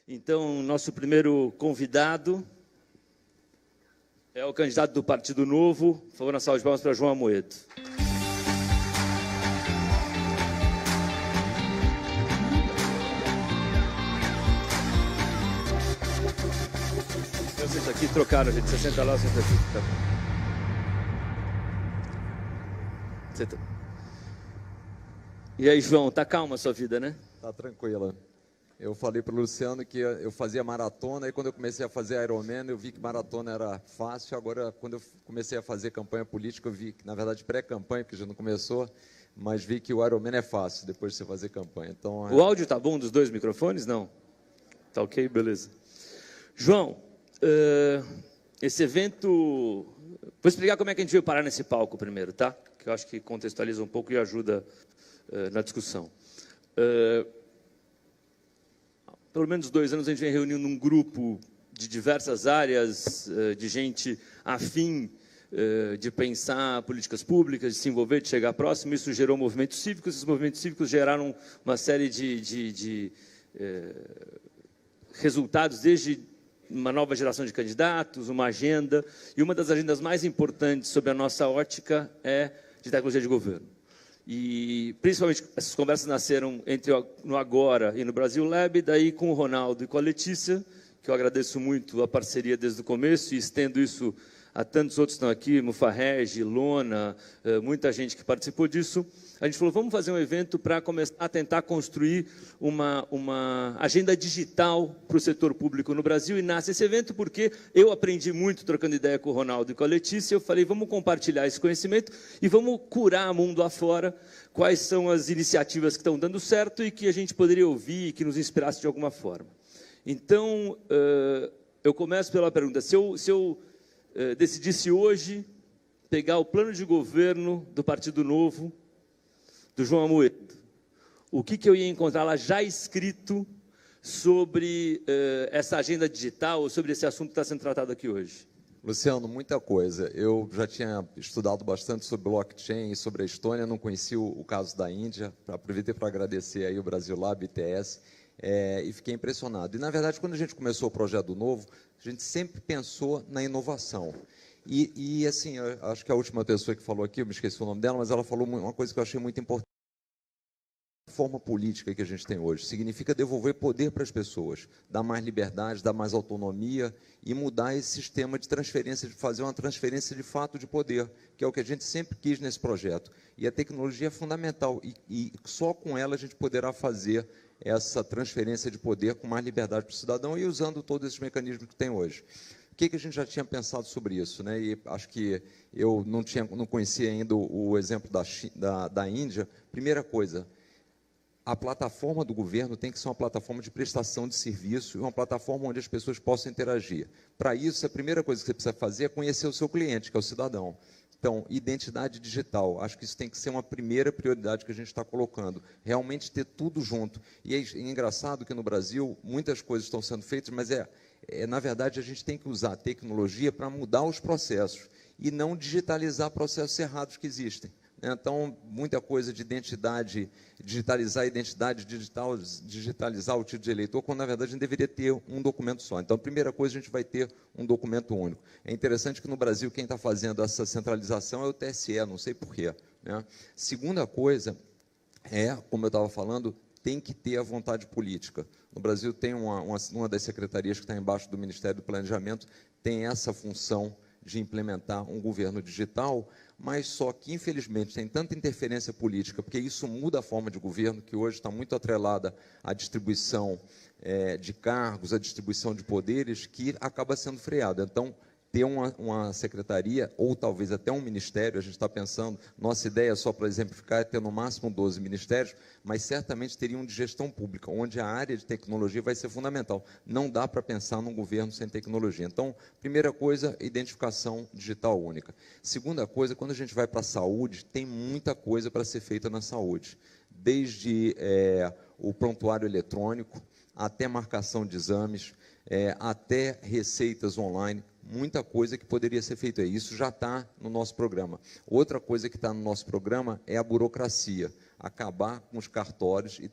Então, nosso primeiro convidado é o candidato do Partido Novo. Por favor, uma salva de palmas para João Amoedo. Eu sento aqui, trocaram, gente. Você senta lá, eu sento aqui. Tá bom. Senta. E aí, João, tá calma a sua vida, né? Tá tranquila. Eu falei para o Luciano que eu fazia maratona, e quando eu comecei a fazer Ironman, eu vi que maratona era fácil. Agora, quando eu comecei a fazer campanha política, eu vi que, na verdade, pré-campanha, porque já não começou, mas vi que o Ironman é fácil, depois de você fazer campanha. Então, o áudio tá bom dos dois microfones? Não? Tá ok? Beleza. João, esse evento... Vou explicar como é que a gente veio parar nesse palco primeiro, tá? Que eu acho que contextualiza um pouco e ajuda na discussão. Pelo menos 2 anos a gente vem reunindo um grupo de diversas áreas, de gente afim de pensar políticas públicas, de se envolver, de chegar próximo. Isso gerou movimentos cívicos, esses movimentos cívicos geraram uma série de resultados, desde uma nova geração de candidatos, uma agenda, e uma das agendas mais importantes sob a nossa ótica é de tecnologia de governo. E, principalmente, essas conversas nasceram no Agora e no Brasil Lab, daí com o Ronaldo e com a Letícia, que eu agradeço muito a parceria desde o começo e estendo isso a tantos outros que estão aqui, Mufarrege, Lona, muita gente que participou disso. A gente falou, vamos fazer um evento para começar a tentar construir uma agenda digital para o setor público no Brasil, e nasce esse evento porque eu aprendi muito trocando ideia com o Ronaldo e com a Letícia. Eu falei, vamos compartilhar esse conhecimento e vamos curar mundo afora quais são as iniciativas que estão dando certo e que a gente poderia ouvir e que nos inspirasse de alguma forma. Então, eu começo pela pergunta, se eu decidisse hoje pegar o plano de governo do Partido Novo, do João Amoedo, o que eu ia encontrar lá já escrito sobre essa agenda digital, ou sobre esse assunto que está sendo tratado aqui hoje? Luciano, muita coisa. Eu já tinha estudado bastante sobre blockchain e sobre a Estônia, não conhecia o caso da Índia. Aproveitei para agradecer aí o Brasil Lab, ITS, e fiquei impressionado. E, na verdade, quando a gente começou o projeto Novo, a gente sempre pensou na inovação. E assim, eu acho que a última pessoa que falou aqui, eu me esqueci o nome dela, mas ela falou uma coisa que eu achei muito importante. A forma política que a gente tem hoje significa devolver poder para as pessoas, dar mais liberdade, dar mais autonomia e mudar esse sistema de transferência, de fazer uma transferência de fato de poder, que é o que a gente sempre quis nesse projeto. E a tecnologia é fundamental, e só com ela a gente poderá fazer essa transferência de poder com mais liberdade para o cidadão e usando todos esses mecanismos que tem hoje. O que a gente já tinha pensado sobre isso, né? E acho que eu não conhecia ainda o exemplo da Índia. Primeira coisa, a plataforma do governo tem que ser uma plataforma de prestação de serviço e uma plataforma onde as pessoas possam interagir. Para isso, a primeira coisa que você precisa fazer é conhecer o seu cliente, que é o cidadão. Então, identidade digital, acho que isso tem que ser uma primeira prioridade que a gente está colocando, realmente ter tudo junto. E é engraçado que no Brasil muitas coisas estão sendo feitas, mas na verdade, a gente tem que usar a tecnologia para mudar os processos e não digitalizar processos errados que existem. Então, muita coisa de identidade, digitalizar a identidade digital, digitalizar o título de eleitor, quando, na verdade, a gente deveria ter um documento só. Então, a primeira coisa, a gente vai ter um documento único. É interessante que, no Brasil, quem está fazendo essa centralização é o TSE, não sei porquê, né? Segunda coisa como eu estava falando, tem que ter a vontade política. No Brasil, tem uma das secretarias que está embaixo do Ministério do Planejamento, tem essa função de implementar um governo digital, mas só que, infelizmente, tem tanta interferência política, porque isso muda a forma de governo, que hoje está muito atrelada à distribuição de cargos, à distribuição de poderes, que acaba sendo freada. Então, ter uma secretaria, ou talvez até um ministério, a gente está pensando, nossa ideia, só para exemplificar, é ter no máximo 12 ministérios, mas certamente teria um de gestão pública, onde a área de tecnologia vai ser fundamental. Não dá para pensar num governo sem tecnologia. Então, primeira coisa, identificação digital única. Segunda coisa, quando a gente vai para a saúde, tem muita coisa para ser feita na saúde, desde o prontuário eletrônico, até marcação de exames, até receitas online, muita coisa que poderia ser feita aí. Isso já está no nosso programa. Outra coisa que está no nosso programa é a burocracia. Acabar com os cartórios e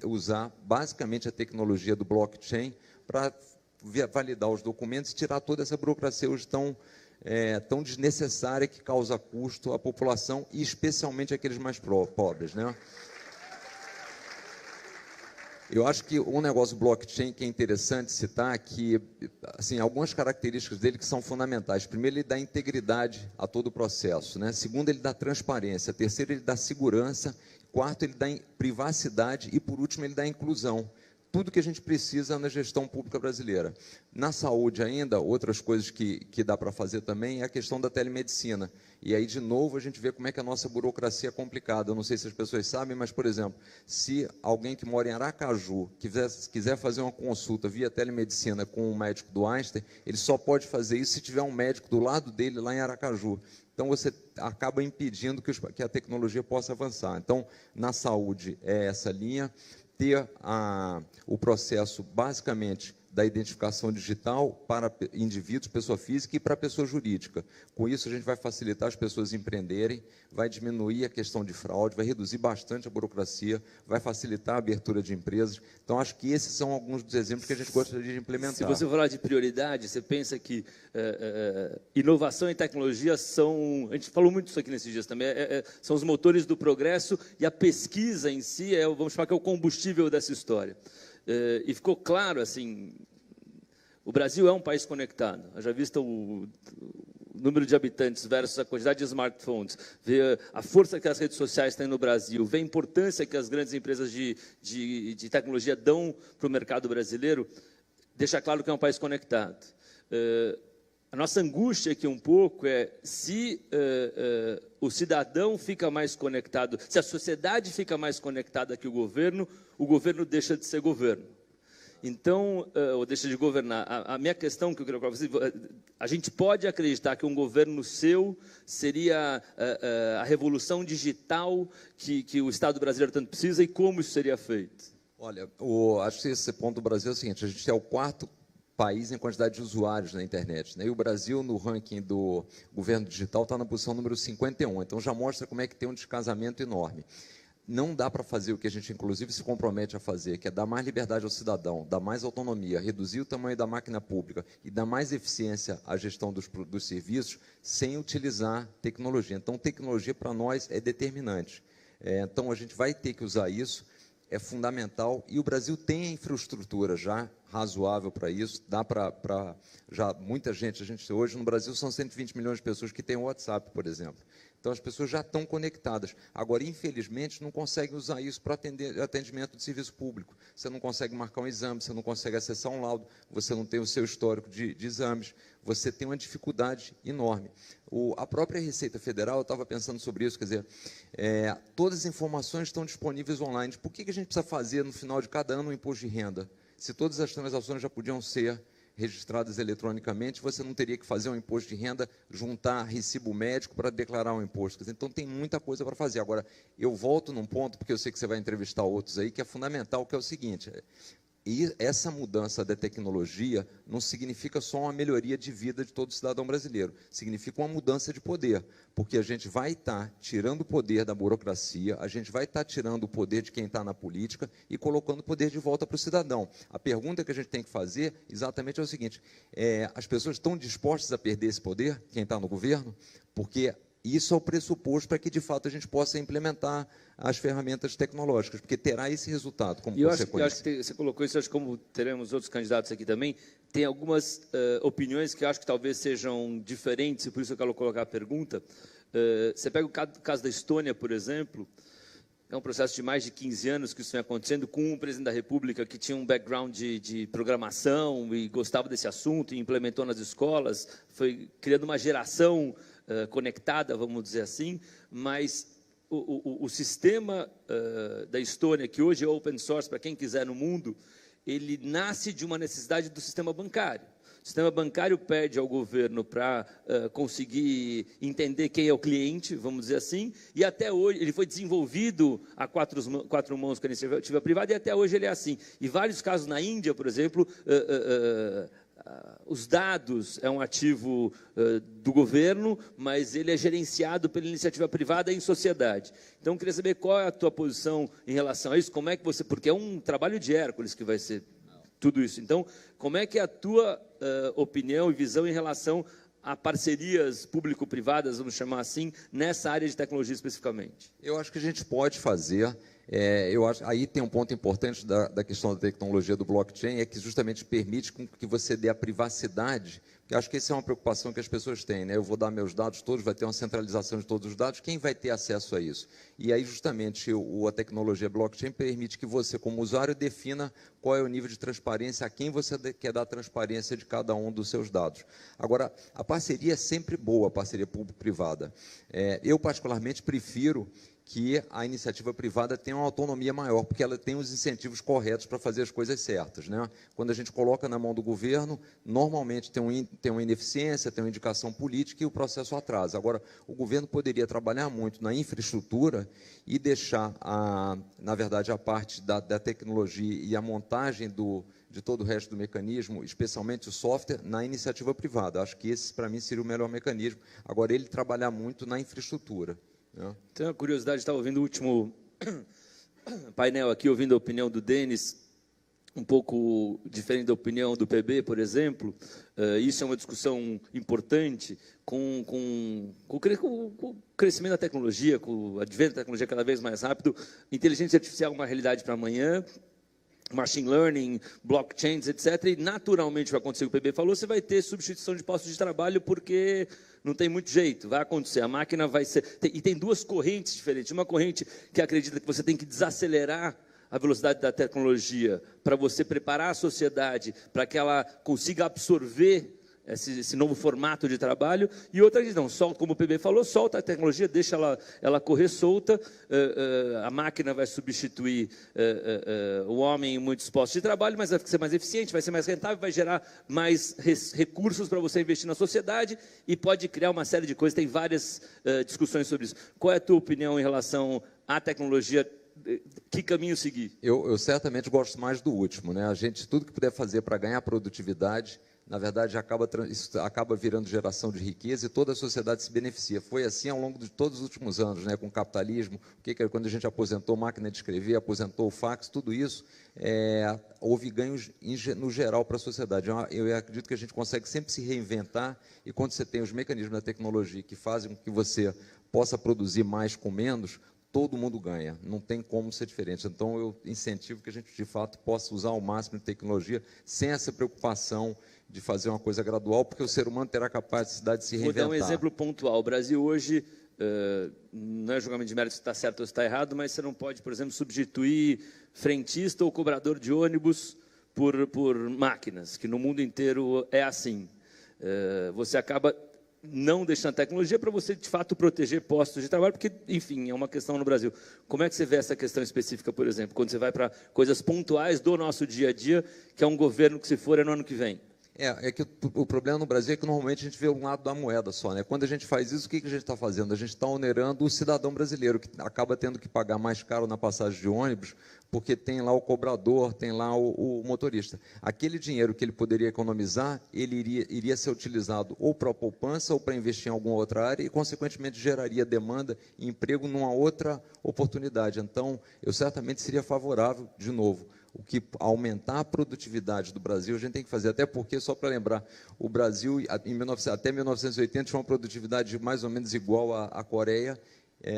usar basicamente a tecnologia do blockchain para validar os documentos e tirar toda essa burocracia hoje tão desnecessária que causa custo à população e especialmente aqueles mais pobres, né? Eu acho que um negócio blockchain que é interessante citar que, assim, algumas características dele que são fundamentais. Primeiro, ele dá integridade a todo o processo, né? Segundo, ele dá transparência. Terceiro, ele dá segurança. Quarto, ele dá privacidade. E, por último, ele dá inclusão. Tudo que a gente precisa na gestão pública brasileira. Na saúde ainda, outras coisas que dá para fazer também é a questão da telemedicina. E aí, de novo, a gente vê como é que a nossa burocracia é complicada. Eu não sei se as pessoas sabem, mas, por exemplo, se alguém que mora em Aracaju quiser fazer uma consulta via telemedicina com um médico do Einstein, ele só pode fazer isso se tiver um médico do lado dele lá em Aracaju. Então, você acaba impedindo que a tecnologia possa avançar. Então, na saúde é essa linha. Ter o processo, basicamente, da identificação digital para indivíduos, pessoa física e para pessoa jurídica. Com isso, a gente vai facilitar as pessoas empreenderem, vai diminuir a questão de fraude, vai reduzir bastante a burocracia, vai facilitar a abertura de empresas. Então, acho que esses são alguns dos exemplos que a gente gostaria de implementar. Se você falar de prioridade, você pensa que inovação e tecnologia são... A gente falou muito isso aqui nesses dias também, são os motores do progresso e a pesquisa em si, vamos chamar que é o combustível dessa história. E ficou claro, assim, o Brasil é um país conectado. Já visto o número de habitantes versus a quantidade de smartphones, ver a força que as redes sociais têm no Brasil, ver a importância que as grandes empresas de tecnologia dão para o mercado brasileiro, deixa claro que é um país conectado. A nossa angústia aqui um pouco é se o cidadão fica mais conectado, se a sociedade fica mais conectada que o governo deixa de ser governo. Então, ou deixa de governar. A minha questão que eu queria colocar para vocês, a gente pode acreditar que um governo seu seria a revolução digital que o Estado brasileiro tanto precisa e como isso seria feito? Olha, acho que esse ponto do Brasil é o seguinte, a gente é o quarto país em quantidade de usuários na internet, né? E o Brasil, no ranking do governo digital, está na posição número 51, então já mostra como é que tem um descasamento enorme. Não dá para fazer o que a gente, inclusive, se compromete a fazer, que é dar mais liberdade ao cidadão, dar mais autonomia, reduzir o tamanho da máquina pública e dar mais eficiência à gestão dos serviços, sem utilizar tecnologia. Então, tecnologia, para nós, é determinante. Então, a gente vai ter que usar isso, é fundamental, e o Brasil tem a infraestrutura já razoável para isso, dá para já muita gente, hoje no Brasil são 120 milhões de pessoas que têm o WhatsApp, por exemplo. Então, as pessoas já estão conectadas. Agora, infelizmente, não conseguem usar isso para atendimento de serviço público. Você não consegue marcar um exame, você não consegue acessar um laudo, você não tem o seu histórico de exames, você tem uma dificuldade enorme. A própria Receita Federal, eu estava pensando sobre isso, quer dizer, todas as informações estão disponíveis online. Por que a gente precisa fazer, no final de cada ano, um imposto de renda? Se todas as transações já podiam ser registradas eletronicamente, você não teria que fazer um imposto de renda, juntar recibo médico para declarar um imposto. Então, tem muita coisa para fazer. Agora, eu volto num ponto, porque eu sei que você vai entrevistar outros aí, que é fundamental, que é o seguinte, e essa mudança da tecnologia não significa só uma melhoria de vida de todo cidadão brasileiro, significa uma mudança de poder, porque a gente vai estar tirando o poder da burocracia, a gente vai estar tirando o poder de quem está na política e colocando o poder de volta para o cidadão. A pergunta que a gente tem que fazer exatamente é o seguinte, as pessoas estão dispostas a perder esse poder, quem está no governo? Porque isso é o pressuposto para que, de fato, a gente possa implementar as ferramentas tecnológicas, porque terá esse resultado como consequência. Eu acho que você colocou isso, acho que como teremos outros candidatos aqui também, tem algumas opiniões que eu acho que talvez sejam diferentes, e por isso eu quero colocar a pergunta. Você pega o caso da Estônia, por exemplo, é um processo de mais de 15 anos que isso vem acontecendo, com um presidente da República que tinha um background de programação e gostava desse assunto e implementou nas escolas, foi criando uma geração conectada, vamos dizer assim, mas o sistema da Estônia, que hoje é open source para quem quiser no mundo, ele nasce de uma necessidade do sistema bancário. O sistema bancário pede ao governo para conseguir entender quem é o cliente, vamos dizer assim, e até hoje ele foi desenvolvido a quatro mãos com a iniciativa privada, e até hoje ele é assim. E vários casos na Índia, por exemplo, os dados é um ativo do governo, mas ele é gerenciado pela iniciativa privada em sociedade. Então, eu queria saber qual é a tua posição em relação a isso, como é que você... Porque é um trabalho de Hércules que vai ser tudo isso. Então, como é que é a tua opinião e visão em relação a parcerias público-privadas, vamos chamar assim, nessa área de tecnologia especificamente? Eu acho que a gente pode fazer. Aí tem um ponto importante da questão da tecnologia do blockchain, é que justamente permite que você dê a privacidade, porque acho que essa é uma preocupação que as pessoas têm, né? Eu vou dar meus dados todos, vai ter uma centralização de todos os dados, quem vai ter acesso a isso? E aí, justamente, a tecnologia blockchain permite que você, como usuário, defina qual é o nível de transparência, a quem você quer dar transparência de cada um dos seus dados. Agora, a parceria é sempre boa, a parceria público-privada. Eu, particularmente, prefiro que a iniciativa privada tenha uma autonomia maior, porque ela tem os incentivos corretos para fazer as coisas certas, né? Quando a gente coloca na mão do governo, normalmente tem uma ineficiência, tem uma indicação política e o processo atrasa. Agora, o governo poderia trabalhar muito na infraestrutura e deixar, na verdade, a parte da tecnologia e a montagem de todo o resto do mecanismo, especialmente o software, na iniciativa privada. Acho que esse, para mim, seria o melhor mecanismo. Agora, ele trabalhar muito na infraestrutura. Tenho a curiosidade de estar ouvindo o último painel aqui, ouvindo a opinião do Denis, um pouco diferente da opinião do PB, por exemplo. Isso é uma discussão importante com o crescimento da tecnologia, com o advento da tecnologia cada vez mais rápido. Inteligência artificial é uma realidade para amanhã, machine learning, blockchains, etc. E, naturalmente, vai acontecer o que o PB falou, você vai ter substituição de postos de trabalho, porque não tem muito jeito, vai acontecer. A máquina vai ser... E tem duas correntes diferentes. Uma corrente que acredita que você tem que desacelerar a velocidade da tecnologia para você preparar a sociedade para que ela consiga absorver esse novo formato de trabalho, e outra diz, não, solta, como o PB falou, solta a tecnologia, deixa ela correr solta, a máquina vai substituir o homem em muitos postos de trabalho, mas vai ser mais eficiente, vai ser mais rentável, vai gerar mais recursos para você investir na sociedade, e pode criar uma série de coisas, tem várias discussões sobre isso. Qual é a tua opinião em relação à tecnologia? Que caminho seguir? Eu certamente gosto mais do último, né? A gente, tudo que puder fazer para ganhar produtividade, na verdade, isso acaba virando geração de riqueza e toda a sociedade se beneficia. Foi assim ao longo de todos os últimos anos, né, com o capitalismo, quando a gente aposentou máquina de escrever, aposentou o fax, tudo isso, houve ganhos no geral para a sociedade. Eu acredito que a gente consegue sempre se reinventar, e quando você tem os mecanismos da tecnologia que fazem com que você possa produzir mais com menos, todo mundo ganha, não tem como ser diferente. Então, eu incentivo que a gente, de fato, possa usar o máximo de tecnologia sem essa preocupação de fazer uma coisa gradual, porque o ser humano terá capacidade de se reinventar. Vou dar um exemplo pontual. O Brasil hoje, não é julgamento de mérito se está certo ou se está errado, mas você não pode, por exemplo, substituir frentista ou cobrador de ônibus por máquinas, que no mundo inteiro é assim. Você acaba não deixando a tecnologia para você, de fato, proteger postos de trabalho, porque, enfim, é uma questão no Brasil. Como é que você vê essa questão específica, por exemplo, quando você vai para coisas pontuais do nosso dia a dia, que é um governo que, se for, é no ano que vem? É que o problema no Brasil é que normalmente a gente vê um lado da moeda só, né? Quando a gente faz isso, o que a gente está fazendo? A gente está onerando o cidadão brasileiro, que acaba tendo que pagar mais caro na passagem de ônibus, porque tem lá o cobrador, tem lá o motorista. Aquele dinheiro que ele poderia economizar, ele iria ser utilizado ou para a poupança ou para investir em alguma outra área e, consequentemente, geraria demanda e emprego numa outra oportunidade. Então, eu certamente seria favorável, de novo, o que aumentar a produtividade do Brasil, a gente tem que fazer, até porque, só para lembrar, o Brasil, até 1980, tinha uma produtividade mais ou menos igual à Coreia,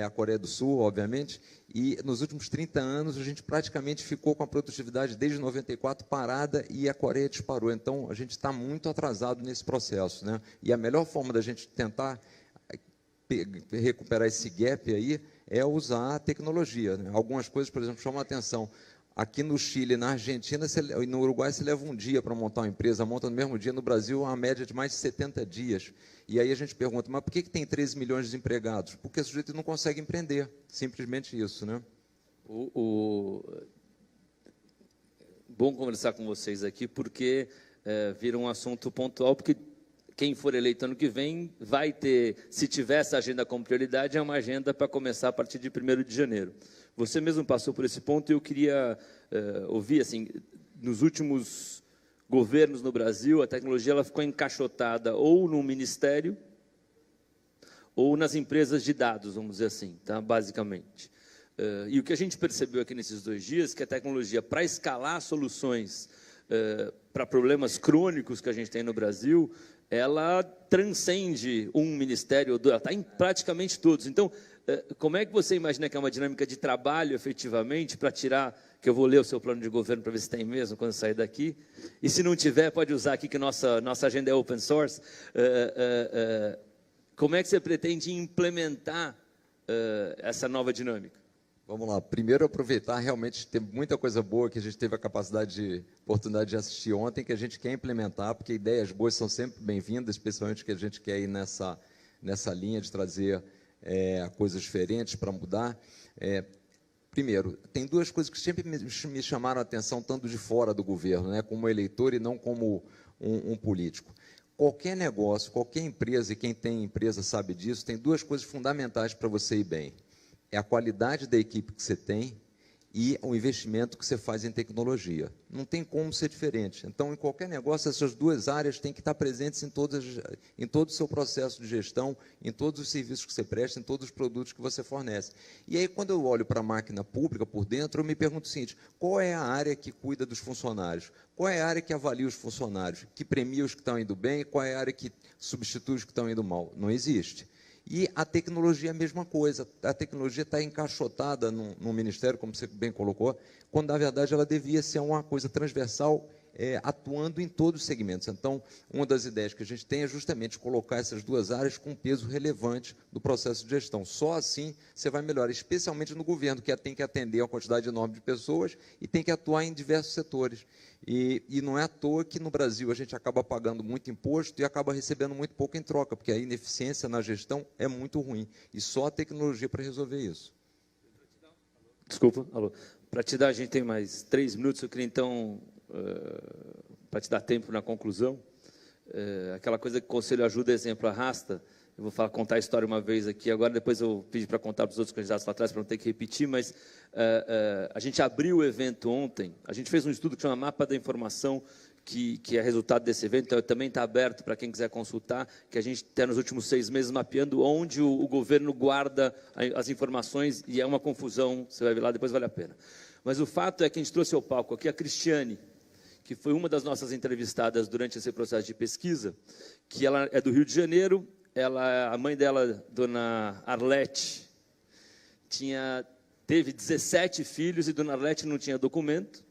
a Coreia do Sul, obviamente, e nos últimos 30 anos a gente praticamente ficou com a produtividade desde 94 parada e a Coreia disparou. Então, a gente está muito atrasado nesse processo, né? E a melhor forma da gente tentar recuperar esse gap aí é usar a tecnologia, né? Algumas coisas, por exemplo, chamam a atenção. Aqui no Chile, na Argentina e no Uruguai, você leva um dia para montar uma empresa, monta no mesmo dia. No Brasil, uma média de mais de 70 dias. E aí a gente pergunta, mas por que tem 13 milhões de desempregados? Porque o sujeito não consegue empreender. Simplesmente isso, né? Bom conversar com vocês aqui, porque vira um assunto pontual, porque quem for eleito ano que vem vai ter, se tiver essa agenda como prioridade, é uma agenda para começar a partir de 1º de janeiro. Você mesmo passou por esse ponto e eu queria ouvir, assim, nos últimos governos no Brasil, a tecnologia ela ficou encaixotada ou no ministério ou nas empresas de dados, vamos dizer assim, tá? Basicamente. E o que a gente percebeu aqui nesses 2 dias, que a tecnologia, para escalar soluções para problemas crônicos que a gente tem no Brasil, ela transcende um ministério ou 2, ela está em praticamente todos. Então, como é que você imagina que é uma dinâmica de trabalho, efetivamente, para tirar, que eu vou ler o seu plano de governo para ver se tem mesmo quando sair daqui, e se não tiver, pode usar aqui que nossa agenda é open source, como é que você pretende implementar essa nova dinâmica? Vamos lá. Primeiro, aproveitar, realmente tem muita coisa boa que a gente teve a oportunidade de assistir ontem, que a gente quer implementar, porque ideias boas são sempre bem-vindas, especialmente que a gente quer ir nessa linha de trazer coisas diferentes para mudar. Primeiro, tem 2 coisas que sempre me chamaram a atenção, tanto de fora do governo, né, como eleitor e não como um político. Qualquer negócio, qualquer empresa, e quem tem empresa sabe disso, tem 2 coisas fundamentais para você ir bem. É a qualidade da equipe que você tem e o investimento que você faz em tecnologia. Não tem como ser diferente. Então, em qualquer negócio, essas 2 áreas têm que estar presentes em todo o seu processo de gestão, em todos os serviços que você presta, em todos os produtos que você fornece. E aí, quando eu olho para a máquina pública por dentro, eu me pergunto o seguinte: qual é a área que cuida dos funcionários? Qual é a área que avalia os funcionários? Que premia os que estão indo bem? Qual é a área que substitui os que estão indo mal? Não existe. E a tecnologia é a mesma coisa. A tecnologia está encaixotada no Ministério, como você bem colocou, quando, na verdade, ela devia ser uma coisa transversal, atuando em todos os segmentos. Então, uma das ideias que a gente tem é justamente colocar essas 2 áreas com peso relevante do processo de gestão. Só assim você vai melhorar, especialmente no governo, que tem que atender uma quantidade enorme de pessoas e tem que atuar em diversos setores. E não é à toa que no Brasil a gente acaba pagando muito imposto e acaba recebendo muito pouco em troca, porque a ineficiência na gestão é muito ruim. E só a tecnologia para resolver isso. Desculpa, alô. Para te dar, a gente tem mais 3 minutos, eu queria então, para te dar tempo na conclusão, aquela coisa que o conselho ajuda, exemplo arrasta. Eu vou contar a história uma vez aqui, agora depois eu pedi para contar para os outros candidatos lá atrás, para não ter que repetir, mas a gente abriu o evento ontem, a gente fez um estudo que chama Mapa da Informação, que é resultado desse evento, então também está aberto para quem quiser consultar, que a gente está nos últimos 6 meses mapeando onde o governo guarda as informações, e é uma confusão, você vai ver lá, depois vale a pena. Mas o fato é que a gente trouxe ao palco aqui a Cristiane, que foi uma das nossas entrevistadas durante esse processo de pesquisa, que ela é do Rio de Janeiro. A mãe dela, dona Arlete, teve 17 filhos e dona Arlete não tinha documento,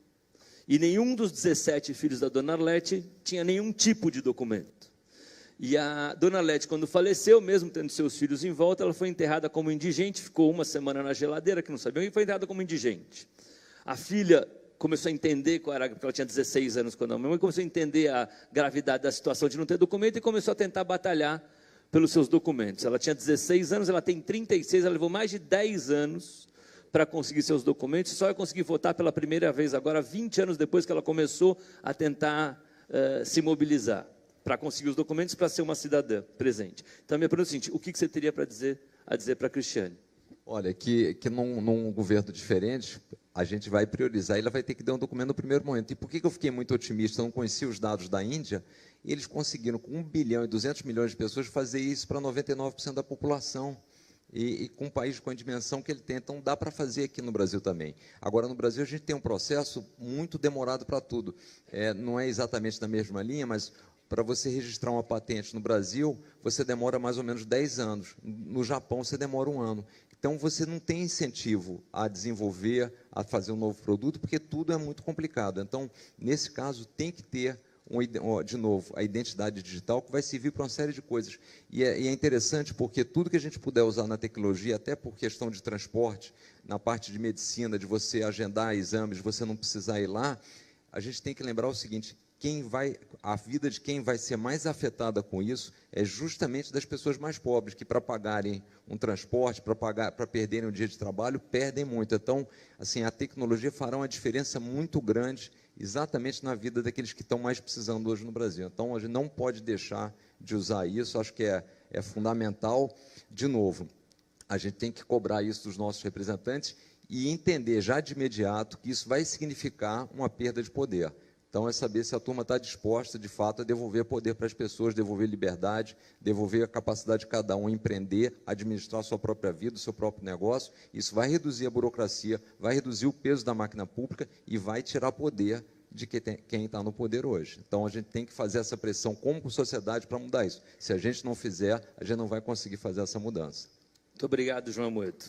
e nenhum dos 17 filhos da dona Arlete tinha nenhum tipo de documento. E a dona Arlete, quando faleceu, mesmo tendo seus filhos em volta, ela foi enterrada como indigente, ficou 1 semana na geladeira, que não sabiam, e foi enterrada como indigente. A filha começou a entender qual era, porque ela tinha 16 anos quando a mãe começou a entender a gravidade da situação de não ter documento e começou a tentar batalhar pelos seus documentos. Ela tinha 16 anos, ela tem 36, ela levou mais de 10 anos para conseguir seus documentos, só vai conseguir votar pela primeira vez agora, 20 anos depois que ela começou a tentar se mobilizar para conseguir os documentos para ser uma cidadã presente. Então, a minha pergunta é a seguinte: o que você teria para dizer para a Cristiane? Olha, que num governo diferente, a gente vai priorizar, ela vai ter que dar um documento no primeiro momento. E por que eu fiquei muito otimista? Eu não conhecia os dados da Índia, e eles conseguiram, com 1 bilhão e 200 milhões de pessoas, fazer isso para 99% da população. E com um país com a dimensão que ele tem. Então, dá para fazer aqui no Brasil também. Agora, no Brasil, a gente tem um processo muito demorado para tudo. Não é exatamente na mesma linha, mas para você registrar uma patente no Brasil, você demora mais ou menos 10 anos. No Japão, você demora 1 ano. Então, você não tem incentivo a desenvolver, a fazer um novo produto, porque tudo é muito complicado. Então, nesse caso, tem que ter, de novo, a identidade digital, que vai servir para uma série de coisas. E é interessante porque tudo que a gente puder usar na tecnologia, até por questão de transporte, na parte de medicina, de você agendar exames, de você não precisar ir lá, a gente tem que lembrar o seguinte: a vida de quem vai ser mais afetada com isso é justamente das pessoas mais pobres, que para pagarem um transporte, para perderem um dia de trabalho, perdem muito. Então, assim, a tecnologia fará uma diferença muito grande exatamente na vida daqueles que estão mais precisando hoje no Brasil. Então, a gente não pode deixar de usar isso, acho que é fundamental. De novo, a gente tem que cobrar isso dos nossos representantes e entender já de imediato que isso vai significar uma perda de poder. Então, é saber se a turma está disposta, de fato, a devolver poder para as pessoas, devolver liberdade, devolver a capacidade de cada um empreender, administrar a sua própria vida, o seu próprio negócio. Isso vai reduzir a burocracia, vai reduzir o peso da máquina pública e vai tirar poder de quem está no poder hoje. Então, a gente tem que fazer essa pressão como sociedade para mudar isso. Se a gente não fizer, a gente não vai conseguir fazer essa mudança. Muito obrigado, João Amoedo.